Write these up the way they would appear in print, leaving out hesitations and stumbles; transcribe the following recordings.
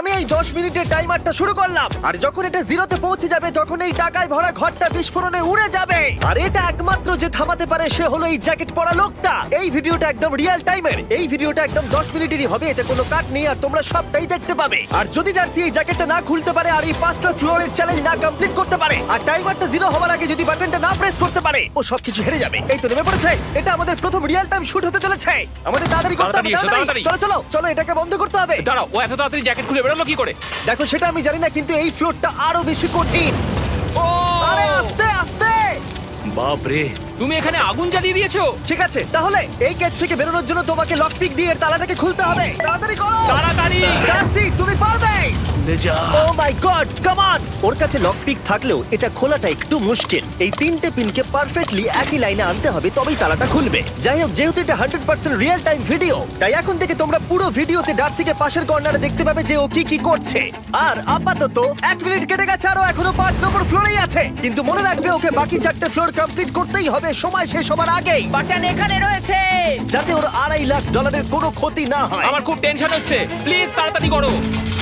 আমি এই 10 মিনিটের টাইমারটা শুরু করলাম, আর যখন এটা জিরোতে পৌঁছে যাবে তখন এই টাকায় ভরা ঘরটা বিস্ফোরণে উড়ে যাবে। আর এটা একমাত্র যে থামাতে পারে সে হলো এই জ্যাকেট পরা লোকটা। এই ভিডিওটা একদম রিয়েল টাইমের, এই ভিডিওটা একদম 10 মিনিটেরই হবে, এতে কোনো কাট নেই আর তোমরা সবটাই দেখতে পাবে। আর যদি ডার্সি এই জ্যাকেটটা না খুলতে পারে আর এই 5টা ফ্লোরের চ্যালেঞ্জ না কমপ্লিট করতে পারে আর টাইমারটা জিরো হওয়ার আগে যদি বাটনটা না প্রেস করতে পারে, ও সবকিছু হেরে যাবে। এই তো নেমে পড়েছে, এটা আমাদের প্রথম রিয়েল টাইম শুট হতে চলেছে। আমাদের তাড়াতাড়ি করতে হবে, তাড়াতাড়ি চলো চলো চলো, এটাকে বন্ধ করতে হবে। দাঁড়াও, ও এত তাড়াতাড়ি জ্যাকেট খুলে বেরোলো কি করে? দেখো সেটা আমি জানি না, কিন্তু এই ফ্লোরটা আরো বেশি কঠিন। ও আরে আস্তে আস্তে। বাপ রে, তুমি এখানে আগুন জ্বালিয়ে দিয়েছো? ঠিক আছে, তাহলে এই কেস থেকে বেরোনোর জন্য তোমাকে লক পিক দিয়ে এর তালাটাকে খুলতে হবে। তাড়াতাড়ি করো তাড়াতাড়ি। ডার্সি, তুমি পারবে। লে যা। ও মাই গড, কাম অন। ওর কাছে লক পিক থাকলেও এটা খোলাটা একটু মুশকিল। এই 3টে পিনকে পারফেক্টলি একই লাইনে আনতে হবে, তবেই তালাটা খুলবে। যাই হোক, যেহেতু এটা 100% রিয়েল টাইম ভিডিও, তাই এখন থেকে তোমরা পুরো ভিডিওতে ডার্সিকে পাশের কর্নারে দেখতে পাবে যে ও কি কি করছে। আর আপাতত 1 মিনিট কেটে গেছে, আরো এখনো 5 নম্বর ফ্লোরেই আছে। কিন্তু মনে রাখবে, ওকে বাকি 4টে ফ্লোর কমপ্লিট করতেই হবে সময় শেষ হবার আগেই, বাটন এখানে রয়েছে। যাতে ওর $2.5 লাখ কোনো ক্ষতি না হয়। আমার খুব টেনশন হচ্ছে, প্লিজ তাড়াতাড়ি করো।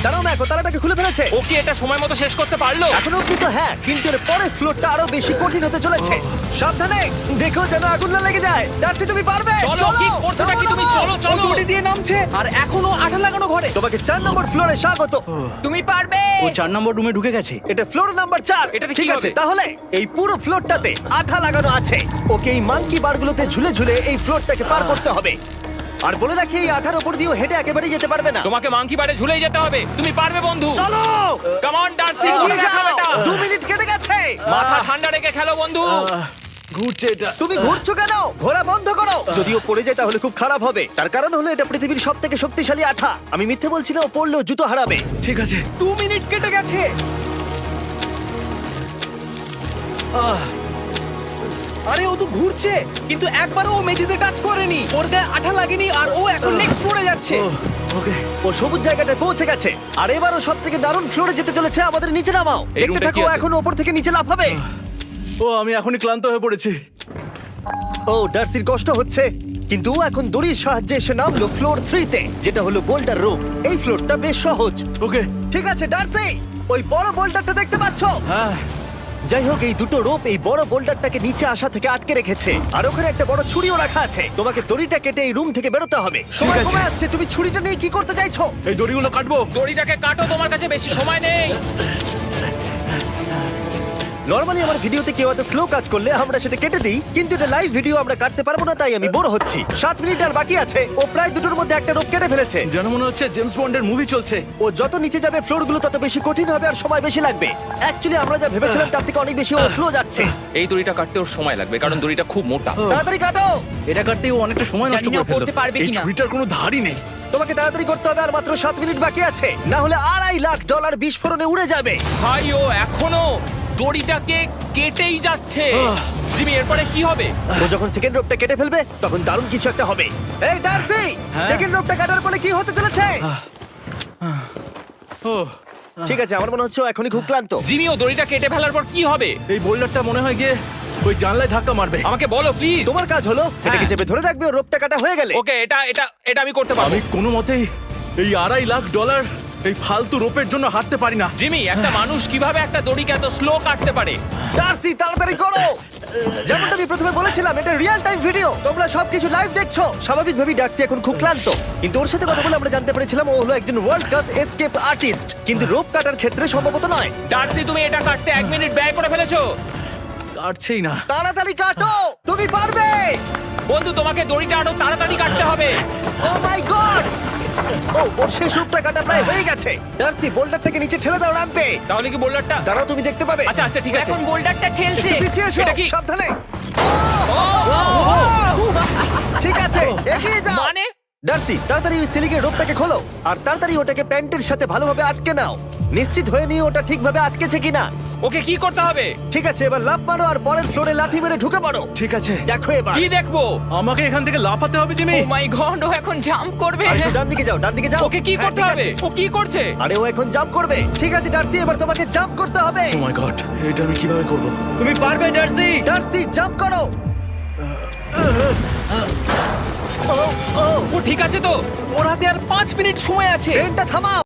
দাঁড়াও, দেখো তালাটাকে খুলে ফেলেছে। ও কি এটা সময় মতো শেষ করতে পারলো? এখনো অব্দি তো হ্যাঁ, কিন্তু এর পরের ফ্লোরটা আরো বেশি কঠিন হতে চলেছে। সাবধানে, দেখো যেন আগুন না লেগে যায়। ডার্সি, তুমি পারবে। চলো, কি করছো নাকি তুমি? চলো চলো। দড়ি দিয়ে নামছে আর এখনো আঠা লাগানো ঘরে। তোমাকে 4 নম্বর ফ্লোরে স্বাগত। তুমি পারবে। ও 4 নম্বর রুমে ঢুকে গেছে। এটা ফ্লোর নাম্বার 4। এটাতে কি ঠিক আছে, হবে? তাহলে এই পুরো ফ্লোরটাতে আঠা লাগানো আছে। ওকে এই মাঙ্কি বারগুলোতে ঝুলে ঝুলে এই ফ্লোরটাকে পার করতে হবে। আর বলে রাখি, এই আঠার উপর দিয়েও হেঁটে একেবারেই যেতে পারবে না। তোমাকে মাংকি বারে ঝুলেই যেতে হবে। তুমি পারবে বন্ধু। চলো, কাম অন ডার্সি, এগিয়ে করে দেখাও যাও। এটা। 2 মিনিট কেটে গেছে। মাথা ঠান্ডা রেখে খেলো বন্ধু। ঘুরছে এটা। তুমি ঘুরছো কেন? ঘোরা বন্ধ করো। যদিও পড়ে যায় তাহলে খুব খারাপ হবে। তার কারণ হলো এটা পৃথিবীর সবথেকে শক্তিশালী আঠা। আমি মিথ্যে বলছি না, ও পড়লেও জুতো হারাবে। ঠিক আছে। 2 মিনিট কেটে গেছে। আরে ও তো ঘুরছে, কিন্তু একবারও ও মেঝেতে টাচ করেনি। ওর গায়ে আঠা লাগেনি আর ও এখন নেক্সট ফ্লোরে যাচ্ছে। ওকে। ও সবুজ জায়গাটায় পৌঁছে গেছে। আর এবারও সব থেকে দারুণ ফ্লোরে যেতে চলেছে। আমাদের নিচে নামাও। এই দেখতে রুমটা থাকো, কি আছে? এখন ওপর থেকে নিচে লাফাবে। ও আমি এখনই ক্লান্ত হয়ে পড়েছি। ও, ডার্সির কষ্ট হচ্ছে, কিন্তু ও এখন দড়ির সাহায্যে এসে নামলো ফ্লোর 3-তে, যেটা হলো বোল্ডার রুম। এই ফ্লোরটা বেশ সহজ। ওকে। ঠিক আছে ডার্সি, ওই বড় বোল্ডারটা দেখতে পাচ্ছো? হ্যাঁ। যাই হোক, এই দুটো রোপ এই বড় বোল্ডারটাকে নিচে আসা থেকে আটকে রেখেছে। আর ওখানে একটা বড় ছুরিও রাখা আছে। তোমাকে দড়িটা কেটে এই রুম থেকে বেরোতে হবে। সময় আছে। কমে আসছে, তুমি ছুরিটা নিয়ে কি করতে চাইছো? এই দড়িগুলো কাটবো। দড়িটাকে কাটো, তোমার কাছে বেশি সময় নেই। নরমালি আমার ভিডিওতে কেউ এত স্লো কাজ করলে আমরা সেটা কেটে দিই, কিন্তু এটা লাইভ ভিডিও আমরা কাটতে পারবো না, তাই আমি বড় হচ্ছি। 7 মিনিট আর বাকি আছে। ও প্রায় দুটোর মধ্যে একটা রোপ কেটে ফেলেছে। যেন মনে হচ্ছে জেমস বন্ডের মুভি চলছে। ও যত নিচে যাবে ফ্লোরগুলো তত বেশি কঠিন হবে আর সময় বেশি লাগবে। অ্যাকচুয়ালি আমরা যা ভেবেছিলাম তার থেকে অনেক বেশি ও স্লো যাচ্ছে। এই দড়িটা কাটতে ওর সময় লাগবে, কারণ দড়িটা খুব মোটা। তাড়াতাড়ি কাটো। এটা কাটতেই ও অনেকটা সময় নষ্ট জানি না করে ফেললো। করতে পারবে এই কিনা। ছুরিটার কোনো ধারই নেই। তোমাকে তাড়াতাড়ি করতে হবে, আর মাত্র 7 মিনিট বাকি আছে, না হলে $2.5 লাখ বিস্ফোরণে উড়ে যাবে। ভাই, ও এখনো দড়িটাকে কেটেই যাচ্ছে। জিমি, এরপরে কি হবে? ও যখন সেকেন্ড রোপটা কেটে ফেলবে তখন দারুণ কিছু একটা হবে। এই ডার্সি, সেকেন্ড রোপটা কাটার পরে কি হতে চলেছে? ও ঠিক আছে, আমার মনে হচ্ছে ও এখনই খুব ক্লান্ত। জিমি, ও দড়িটা কেটে ফেলার পর কি হবে? এই বোল্ডারটা মনে হয় গিয়ে ওই জানলায় ধাক্কা মারবে। আমাকে বলো প্লিজ। তোমার কাজ হলো এটাকে চেপে ধরে রাখবে, ও রোপটা কাটা হয়ে গেলে। ওকে, এটা এটা এটা আমি করতে পারবো। আমি কোনো মতেই এই $2.5 লাখ এই ফালতু রোপের জন্য হাঁটতে পারি না। জিমি, একটা মানুষ কিভাবে একটা দড়িকে এত স্লো কাটতে পারে? ডার্সি, তাড়াতাড়ি করো। যেমনটা আমি প্রথমে বলেছিলাম, এটা রিয়েল টাইম ভিডিও, তোমরা সবকিছু লাইভ দেখছো। স্বাভাবিকভাবেই ডার্সি এখন খুব ক্লান্ত, কিন্তু ওর সাথে কথা বলে আমরা জানতে পেরেছিলাম ও হলো একজন ওয়ার্ল্ড ক্লাস এসকেপ আর্টিস্ট, কিন্তু রোপ কাটার ক্ষেত্রে সম্ভবত নয়। ডার্সি, তুমি এটা কাটতে 1 মিনিট ব্যয় করে ফেলেছো। কাটছেই না। তাড়াতাড়ি কাটো, তুমি পারবে। বন্ধু, তোমাকে দড়িটা আরো তাড়াতাড়ি কাটতে হবে। ও মাই গড! ও, ওর শেষ রূপটা কাটা প্রায় হয়ে গেছে। ডার্সি, বোল্ডারটাকে নিচে ঠেলে দাও রাম্পে। তাহলে কি বোল্ডারটা? দাঁড়াও, তুমি দেখতে পাবে। আচ্ছা আচ্ছা, ঠিক আছে। এখন বোল্ডারটা ঠেলছে। একটু পিছিয়ে এসো, এটা কি? সাবধানে। ঠিক আছে, এগিয়ে যাও। মানে? ডার্সি, তাড়াতাড়ি ওই সিলিংয়ের রোপটাকে খোলো আর তাড়াতাড়ি ওটাকে প্যান্টের সাথে ভালোভাবে আটকে নাও। নিশ্চিত হয়ে নিয়ে ওটা ঠিকভাবে আটকেছে কিনা। ওকে কি করতে হবে? ঠিক আছে, এবার লাফ মারো আর পরের ফ্লোরে লাথি মেরে ঢুকে পড়ো। ঠিক আছে। দেখো এবার। কি দেখবো? আমাকে এখান থেকে লাফাতে হবে জিমি। ও মাই গড, ও এখন জাম্প করবে। আর একটু ডান দিকে যাও, ডান দিকে যাও। ওকে কি হ্যাঁ, করতে ঠিক হবে? আছে। ও কি করছে? আরে ও এখন জাম্প করবে। ঠিক আছে ডার্সি, এবার তোমাকে জাম্প করতে হবে। ও মাই গড, এটা আমি কিভাবে করব? তুমি পারবে ডার্সি। ডার্সি, জাম্প করো। ও, ও, ও ঠিক আছে তো? ওর হাতে আর 5 মিনিট সময় আছে। ট্রেনটা থামাও।